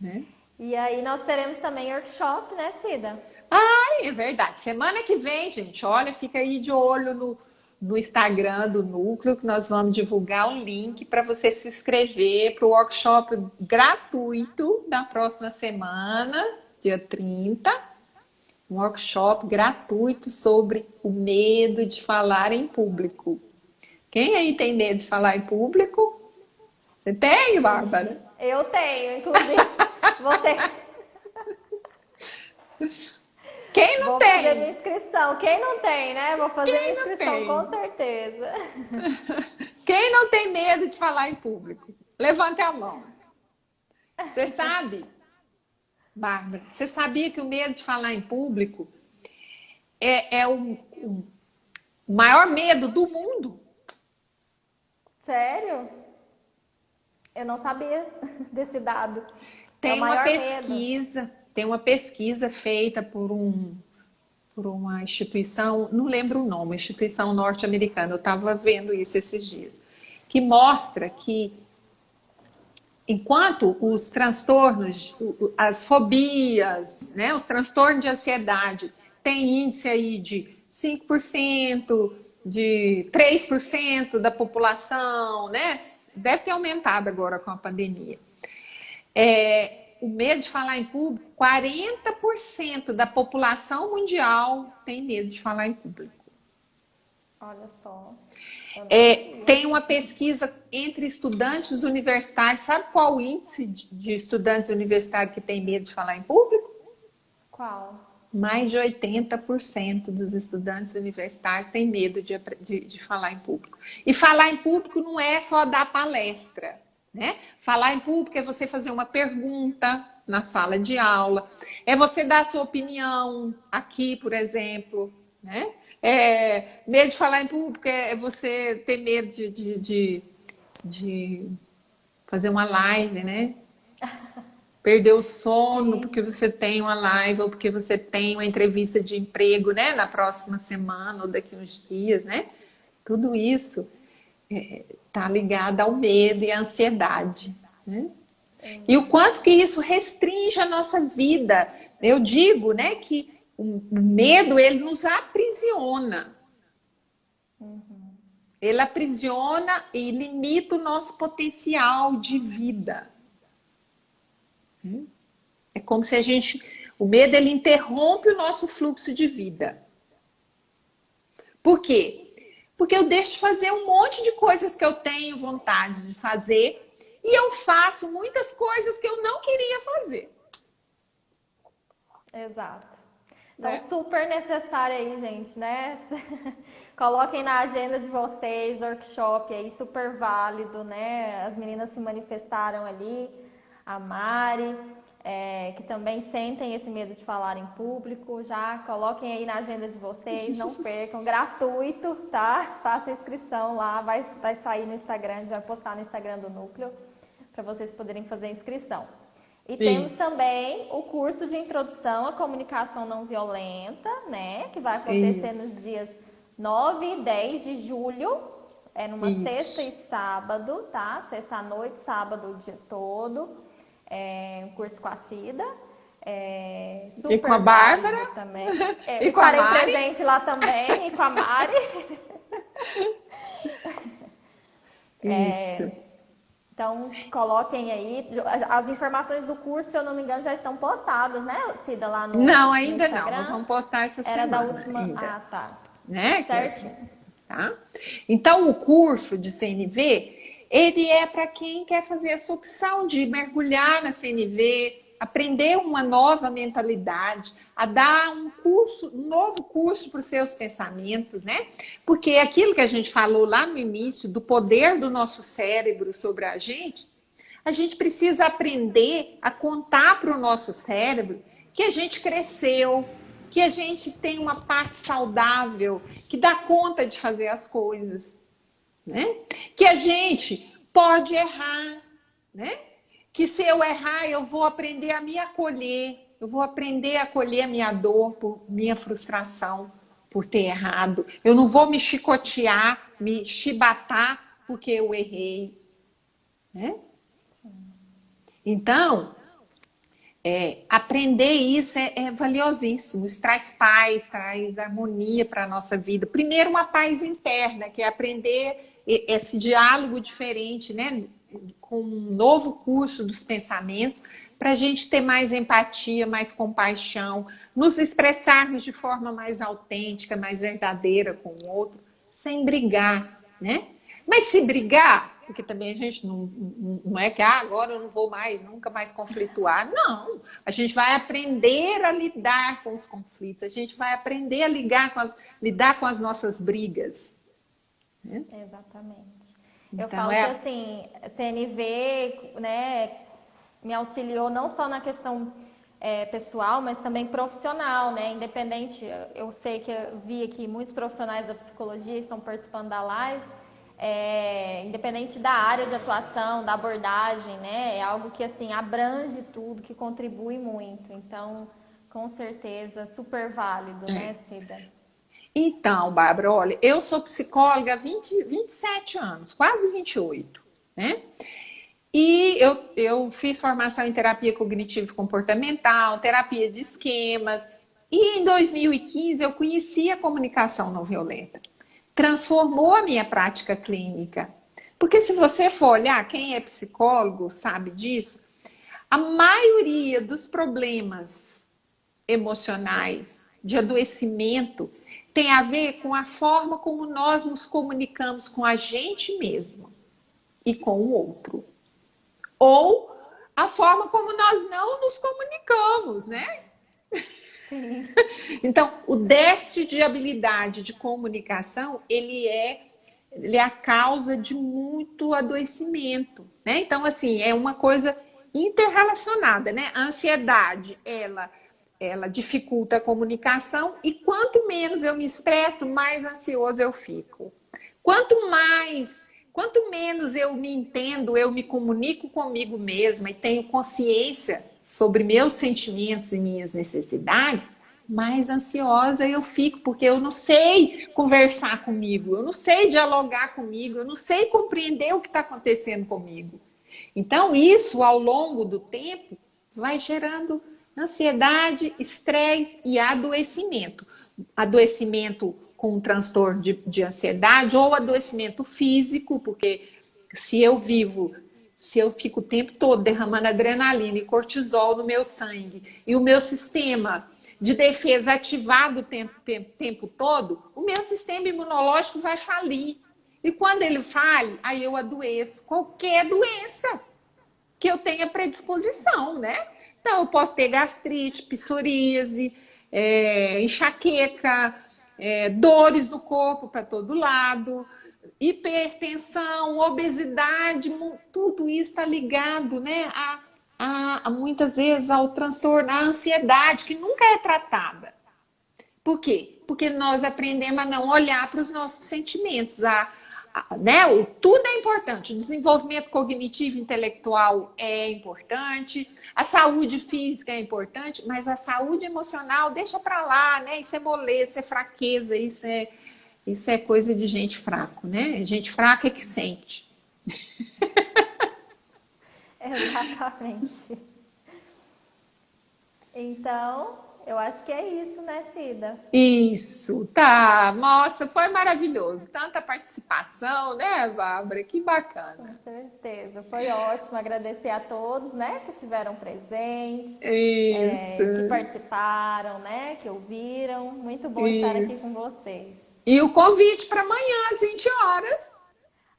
né? E aí nós teremos também workshop, né, Cida? Ai, é verdade. Semana que vem, gente, olha, fica aí de olho no Instagram do Núcleo, que nós vamos divulgar um link para você se inscrever para o workshop gratuito da próxima semana, dia 30. Um workshop gratuito sobre o medo de falar em público. Quem aí tem medo de falar em público? Você tem, Bárbara? Eu tenho, inclusive, vou ter, Quem não vou fazer minha tem? inscrição. Quem não tem, né? Vou fazer minha Quem não inscrição com tem? certeza. Quem não tem medo de falar em público? Levante a mão. Você sabe, Bárbara, você sabia que o medo de falar em público é o maior medo do mundo? Sério? Eu não sabia desse dado. É o Tem uma maior medo. pesquisa, tem uma pesquisa feita por uma instituição, não lembro o nome, instituição norte-americana, eu estava vendo isso esses dias, que mostra que enquanto os transtornos, as fobias, né, os transtornos de ansiedade têm índice aí de 5%, de 3% da população, né? Deve ter aumentado agora com a pandemia. O medo de falar em público, 40% da população mundial tem medo de falar em público. Olha só. Eu não sabia. Tem uma pesquisa entre estudantes universitários. Sabe qual o índice de estudantes universitários que tem medo de falar em público? Qual? Mais de 80% dos estudantes universitários têm medo de falar em público. E falar em público não é só dar palestra, né? Falar em público é você fazer uma pergunta na sala de aula, é você dar a sua opinião aqui, por exemplo, né? Medo de falar em público é você ter medo de fazer uma live, né? Perder o sono porque Sim. você tem uma live ou porque você tem uma entrevista de emprego, né? Na próxima semana ou daqui uns dias, né? Tudo isso tá ligado ao medo e à ansiedade, né? E o quanto que isso restringe a nossa vida. Eu digo, né, que o medo, ele nos aprisiona. Ele aprisiona e limita o nosso potencial de vida. É como se a gente... O medo, ele interrompe o nosso fluxo de vida. Por quê? Porque eu deixo de fazer um monte de coisas que eu tenho vontade de fazer e eu faço muitas coisas que eu não queria fazer. Exato. Então, Né? super necessário aí, gente, né? Coloquem na agenda de vocês, workshop aí, super válido, né? As meninas se manifestaram ali, a Mari, que também sentem esse medo de falar em público. Já coloquem aí na agenda de vocês, não percam, gratuito, tá? Faça inscrição lá, vai sair no Instagram, a gente vai postar no Instagram do Núcleo, para vocês poderem fazer a inscrição. E temos Isso, também o curso de introdução à comunicação não violenta, né? Que vai acontecer isso, nos dias 9 e 10 de julho, numa sexta isso. e sábado, tá? Sexta à noite, sábado o dia todo. Um curso com a Cida. E com Super a Bárbara, válido também. e com a Estarei Mari. presente lá também, e com a Mari. Isso. Então, coloquem aí. As informações do curso, se eu não me engano, já estão postadas, né, Cida, lá Não, no ainda não. Nós Instagram. vamos postar essa Era da semana última. ainda. Ah, tá. Né? Certinho. Tá? Então, o curso de CNV, ele é para quem quer fazer essa opção de mergulhar na CNV, aprender uma nova mentalidade, a dar um novo curso para os seus pensamentos, né? Porque aquilo que a gente falou lá no início, do poder do nosso cérebro sobre a gente precisa aprender a contar para o nosso cérebro que a gente cresceu, que a gente tem uma parte saudável, que dá conta de fazer as coisas, né? Que a gente pode errar, né? Que se eu errar, eu vou aprender a me acolher, eu vou aprender a acolher a minha dor, por minha frustração por ter errado. Eu não vou me chicotear, me chibatar porque eu errei, né? Então, aprender isso é valiosíssimo. Isso traz paz, traz harmonia para a nossa vida. Primeiro, uma paz interna, que é aprender esse diálogo diferente, né? Com um novo curso dos pensamentos, para a gente ter mais empatia, mais compaixão, nos expressarmos de forma mais autêntica, mais verdadeira com o outro, sem brigar, né? Mas se brigar, porque também a gente não é que agora eu não vou mais, nunca mais conflituar. Não, a gente vai aprender a lidar com os conflitos, a gente vai aprender a lidar com as nossas brigas. Né? Exatamente. Então, eu falo que assim, CNV, né, me auxiliou não só na questão pessoal, mas também profissional, né? Independente, eu sei que eu vi aqui muitos profissionais da psicologia estão participando da live. Independente da área de atuação, da abordagem, né? É algo que assim abrange tudo, que contribui muito. Então, com certeza, super válido, né, Cida? Então, Bárbara, olha, eu sou psicóloga há 27 anos, quase 28, né? E eu fiz formação em terapia cognitivo-comportamental, terapia de esquemas, e em 2015 eu conheci a comunicação não violenta. Transformou a minha prática clínica. Porque se você for olhar, quem é psicólogo sabe disso, a maioria dos problemas emocionais, de adoecimento, tem a ver com a forma como nós nos comunicamos com a gente mesmo e com o outro. Ou a forma como nós não nos comunicamos, né? Sim. Então, o déficit de habilidade de comunicação, ele é a causa de muito adoecimento, né? Então, assim, é uma coisa interrelacionada, né? A ansiedade, ela dificulta a comunicação e quanto menos eu me expresso, mais ansioso eu fico. Quanto menos eu me entendo, eu me comunico comigo mesma e tenho consciência sobre meus sentimentos e minhas necessidades, mais ansiosa eu fico, porque eu não sei conversar comigo, eu não sei dialogar comigo, eu não sei compreender o que está acontecendo comigo. Então, isso, ao longo do tempo, vai gerando ansiedade, estresse e adoecimento. Adoecimento com um transtorno de ansiedade ou adoecimento físico, porque se eu fico o tempo todo derramando adrenalina e cortisol no meu sangue e o meu sistema de defesa ativado o tempo todo, o meu sistema imunológico vai falir. E quando ele fale, aí eu adoeço. Qualquer doença que eu tenha predisposição, né? Então, eu posso ter gastrite, psoríase, enxaqueca, dores no corpo para todo lado, hipertensão, obesidade, tudo isso está ligado, né, muitas vezes ao transtorno, à ansiedade, que nunca é tratada. Por quê? Porque nós aprendemos a não olhar para os nossos sentimentos, né? Tudo é importante, o desenvolvimento cognitivo e intelectual é importante, a saúde física é importante, mas a saúde emocional deixa para lá, né? Isso é moleza, isso é fraqueza, isso é coisa de gente fraco, né? Gente fraca é que sente. Exatamente. Então, eu acho que é isso, né, Cida? Isso, tá. Nossa, foi maravilhoso. Tanta participação, né, Bárbara? Que bacana. Com certeza, foi ótimo. Agradecer a todos, né, que estiveram presentes, que Isso, participaram, né, que ouviram. Muito bom estar aqui com isso. vocês. E o convite para amanhã às 20 horas.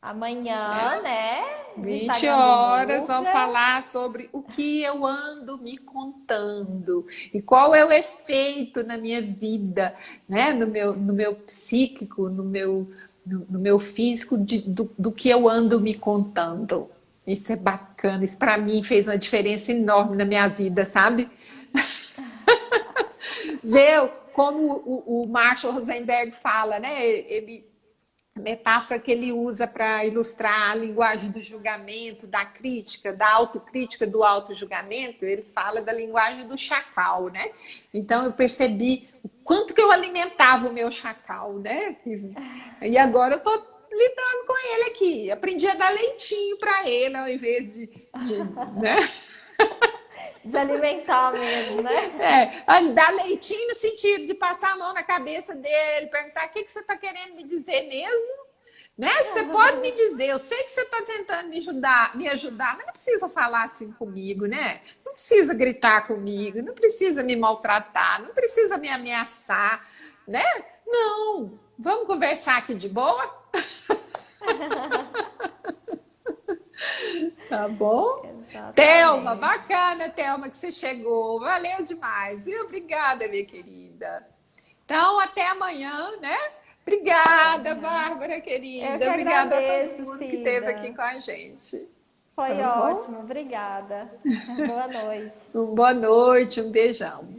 Amanhã, né, no 20 Instagram do horas vamos Núcleo. falar sobre o que eu ando me contando e qual é o efeito na minha vida, né? No meu psíquico, no meu físico, do que eu ando me contando. Isso é bacana, isso para mim fez uma diferença enorme na minha vida, sabe? Ver como o Marshall Rosenberg fala, né? A metáfora que ele usa para ilustrar a linguagem do julgamento, da crítica, da autocrítica, do autojulgamento, ele fala da linguagem do chacal, né? Então eu percebi o quanto que eu alimentava o meu chacal, né? E agora eu tô lidando com ele aqui. Aprendi a dar leitinho para ele ao invés né? De alimentar mesmo, né? Dar leitinho no sentido de passar a mão na cabeça dele, perguntar o que você está querendo me dizer mesmo, né? Você pode me dizer, eu sei que você está tentando me ajudar, mas não precisa falar assim comigo, né? Não precisa gritar comigo, não precisa me maltratar, não precisa me ameaçar, né? Não, vamos conversar aqui de boa? Tá bom? Thelma, Exatamente. bacana, Thelma, que você chegou. Valeu demais. E obrigada, minha querida. Então, até amanhã, né? Até Obrigada, amanhã. Bárbara, Eu que querida. Obrigada a todo agradeço, mundo que esteve aqui Cida. com a gente. Foi Tá bom? ótimo, obrigada. Boa noite. Boa noite, um beijão.